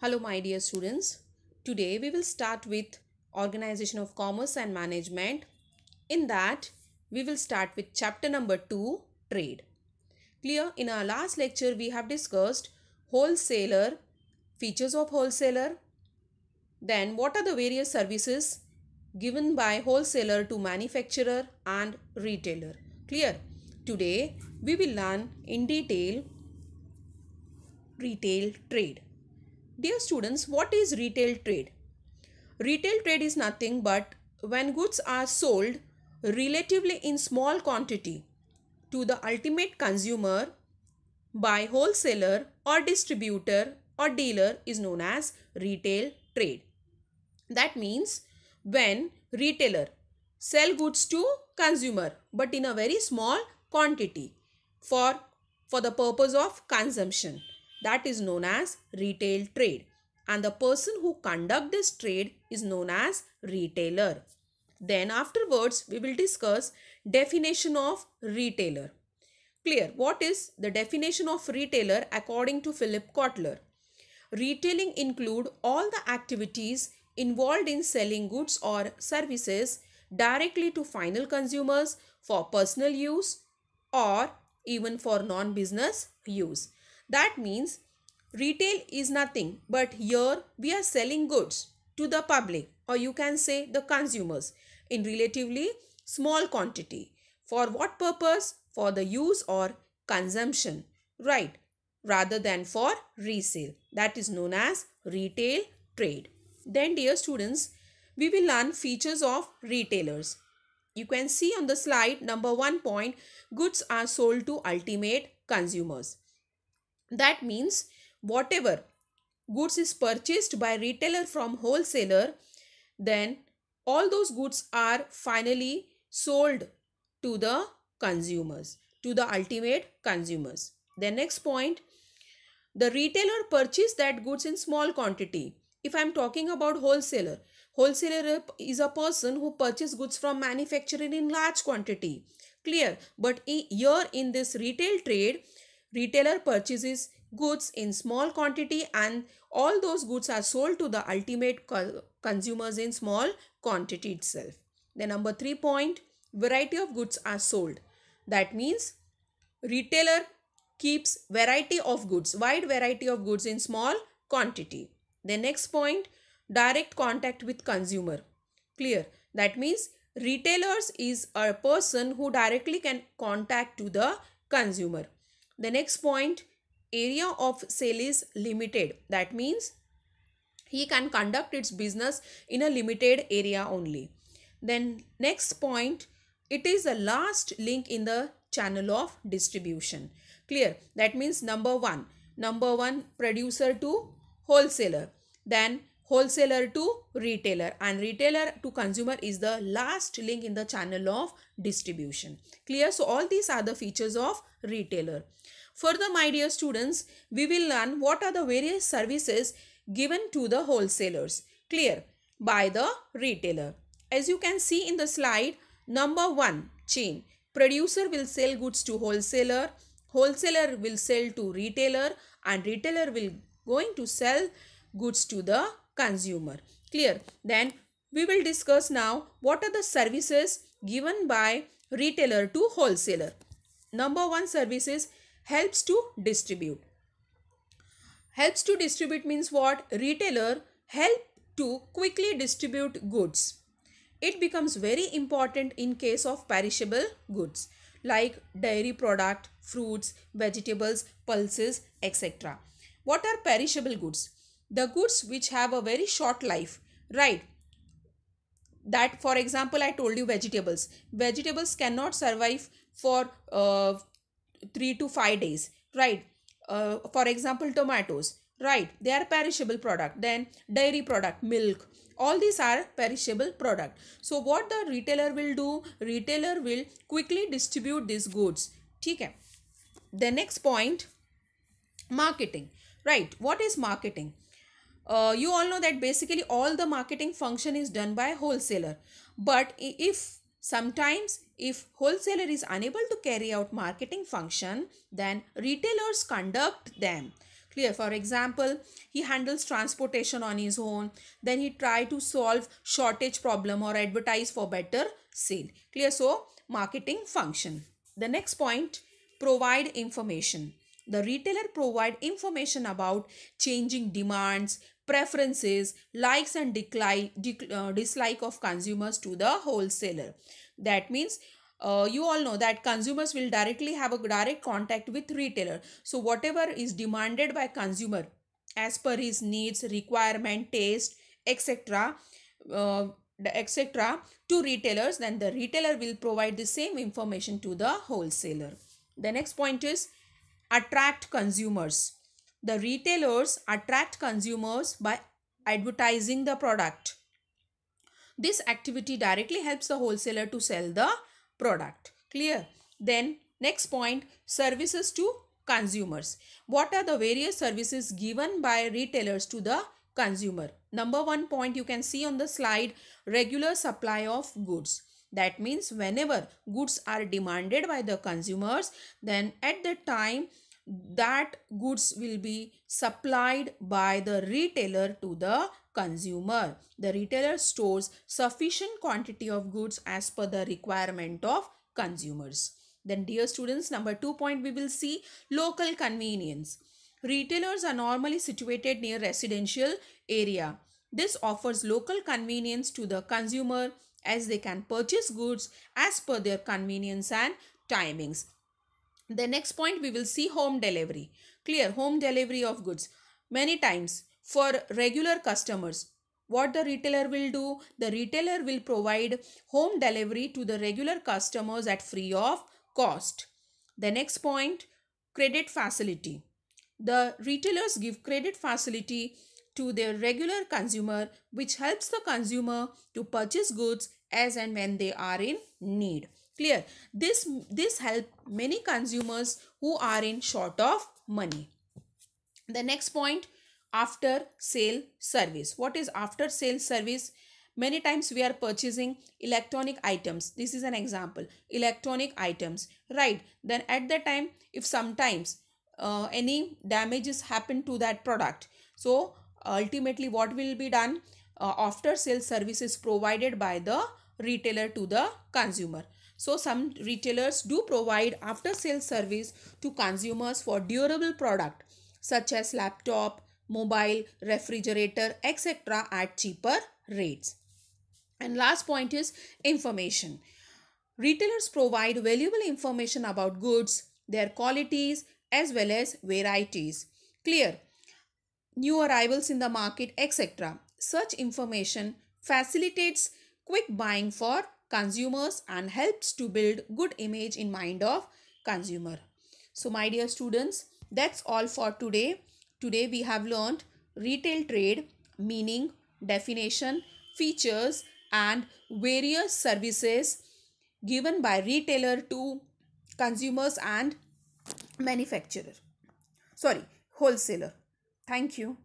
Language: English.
Hello, my dear students. Today we will start with Organization of Commerce and Management. In that, we will start with chapter number 2, Trade. Clear? In our last lecture, we have discussed wholesaler, features of wholesaler, then what are the various services given by wholesaler to manufacturer and retailer. Clear? Today, we will learn in detail retail trade. Dear students, what is retail trade? Retail trade is nothing but when goods are sold relatively in small quantity to the ultimate consumer by wholesaler or distributor or dealer is known as retail trade. That means when retailer sell goods to consumer but in a very small quantity for, for the purpose of consumption, that is known as retail trade, and the person who conduct this trade is known as retailer. Then afterwards we will discuss definition of retailer. Clear? What is the definition of retailer according to Philip Kotler? Retailing include all the activities involved in selling goods or services directly to final consumers for personal use or even for non-business use. That means retail is nothing but here we are selling goods to the public, or you can say the consumers, in relatively small quantity. For what purpose? For the use or consumption, right? Rather than for resale. That is known as retail trade. Then dear students, we will learn features of retailers. You can see on the slide number 1 point, goods are sold to ultimate consumers. That means whatever goods is purchased by retailer from wholesaler, then all those goods are finally sold to the consumers, to the ultimate consumers. The next point, the retailer purchase that goods in small quantity. If I am talking about wholesaler, wholesaler is a person who purchase goods from manufacturer in large quantity. Clear? But here in this retail trade, retailer purchases goods in small quantity and all those goods are sold to the ultimate consumers in small quantity itself. The number 3 point, variety of goods are sold. That means retailer keeps variety of goods, wide variety of goods in small quantity. The next point, direct contact with consumer. Clear? That means retailers is a person who directly can contact to the consumer. The next point, area of sale is limited. That means he can conduct its business in a limited area only. Then next point, it is the last link in the channel of distribution. Clear? That means number one producer to wholesaler, then wholesaler to retailer, and retailer to consumer is the last link in the channel of distribution. Clear? So all these are the features of retailer. Further, my dear students, we will learn what are the various services given to the wholesalers. Clear? By the retailer. As you can see in the slide, number 1, chain. Producer will sell goods to wholesaler, wholesaler will sell to retailer, and retailer will going to sell goods to the consumer. Clear? Then we will discuss now what are the services given by retailer to wholesaler. Number 1 services helps to distribute. Helps to distribute means what? Retailer help to quickly distribute goods. It becomes very important in case of perishable goods like dairy product, fruits, vegetables, pulses, etc. What are perishable goods? The goods which have a very short life, right? That, for example, I told you vegetables. Vegetables cannot survive for 3 to 5 days, right? For example, tomatoes, right? They are perishable product. Then dairy product, milk, all these are perishable product. So what the retailer will do? Retailer will quickly distribute these goods. Okay. The next point, marketing, right? What is marketing? You all know that basically all the marketing function is done by wholesaler. But if sometimes if wholesaler is unable to carry out marketing function, then retailers conduct them. Clear? For example, he handles transportation on his own, then he try to solve shortage problem or advertise for better sale. Clear? So marketing function. The next point, provide information. The retailer provide information about changing demands, preferences, likes and dislike of consumers to the wholesaler. That means you all know that consumers will directly have a direct contact with retailer. So whatever is demanded by consumer as per his needs, requirement, taste, etc. Uh, etc. to retailers, then the retailer will provide the same information to the wholesaler. The next point is attract consumers. The retailers attract consumers by advertising the product. This activity directly helps the wholesaler to sell the product. Clear? Then next point, services to consumers. What are the various services given by retailers to the consumer? Number one point you can see on the slide, regular supply of goods. That means whenever goods are demanded by the consumers, then at that time that goods will be supplied by the retailer to the consumer. The retailer stores sufficient quantity of goods as per the requirement of consumers. Then dear students, number 2 point we will see local convenience. Retailers are normally situated near residential area. This offers local convenience to the consumer as they can purchase goods as per their convenience and timings. The next point we will see home delivery. Clear? Home delivery of goods. Many times for regular customers, what the retailer will do? The retailer will provide home delivery to the regular customers at free of cost. The next point, credit facility. The retailers give credit facility to their regular consumer, which helps the consumer to purchase goods as and when they are in need. Clear? This help many consumers who are in short of money. The next point, after sale service. What is after sale service? Many times we are purchasing electronic items. This is an example. Electronic items, right? Then at that time, if sometimes any damages happen to that product, so ultimately what will be done? After sale service is provided by the retailer to the consumer. So some retailers do provide after sale service to consumers for durable product such as laptop, mobile, refrigerator, etc. at cheaper rates. And last point is information. Retailers provide valuable information about goods, their qualities as well as varieties. Clear? New arrivals in the market, etc. Such information facilitates quick buying for consumers and helps to build good image in mind of consumer. So my dear students, that's all for today. Today we have learned retail trade, meaning, definition, features and various services given by retailer to consumers and manufacturer. Sorry, wholesaler. Thank you.